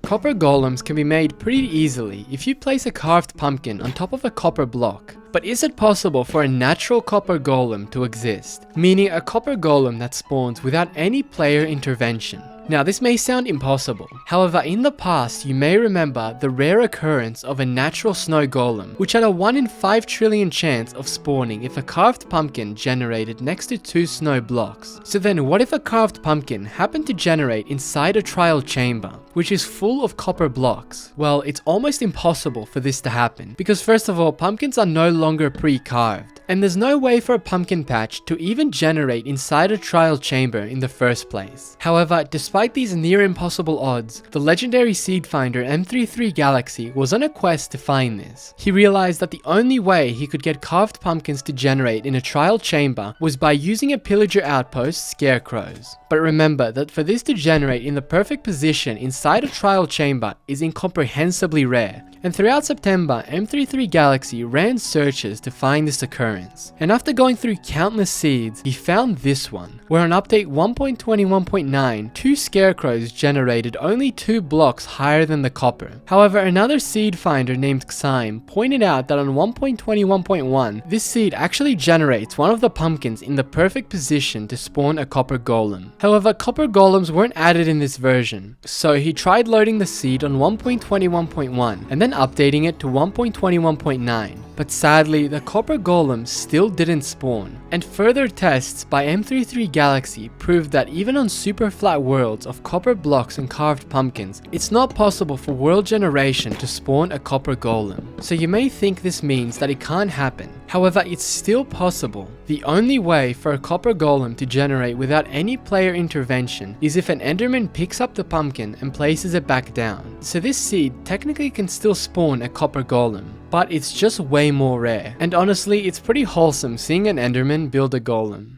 Copper golems can be made pretty easily if you place a carved pumpkin on top of a copper block. But is it possible for a natural copper golem to exist? Meaning a copper golem that spawns without any player intervention. Now this may sound impossible, however in the past you may remember the rare occurrence of a natural snow golem, which had a 1 in 5 trillion chance of spawning if a carved pumpkin generated next to 2 snow blocks. So then what if a carved pumpkin happened to generate inside a trial chamber, which is full of copper blocks? Well, it's almost impossible for this to happen, because first of all, pumpkins are no longer pre-carved. And there's no way for a pumpkin patch to even generate inside a trial chamber in the first place. However, despite these near impossible odds, the legendary seed finder M33 Galaxy was on a quest to find this. He realized that the only way he could get carved pumpkins to generate in a trial chamber was by using a pillager outpost, scarecrows. But remember that for this to generate in the perfect position inside a trial chamber is incomprehensibly rare. And throughout September, M33 Galaxy ran searches to find this occurrence. And after going through countless seeds, he found this one, where on update 1.21.9, 2 scarecrows generated only 2 blocks higher than the copper. However, another seed finder named Xime pointed out that on 1.21.1, this seed actually generates one of the pumpkins in the perfect position to spawn a copper golem. However, copper golems weren't added in this version, so he tried loading the seed on 1.21.1 and then updating it to 1.21.9. But sadly, the copper golem still didn't spawn, and further tests by M33 Galaxy proved that even on super flat worlds of copper blocks and carved pumpkins, it's not possible for world generation to spawn a copper golem. So you may think this means that it can't happen. However, it's still possible. The only way for a copper golem to generate without any player intervention is if an enderman picks up the pumpkin and places it back down. So this seed technically can still spawn a copper golem, but it's just way more rare. And honestly, it's pretty wholesome seeing an enderman build a golem.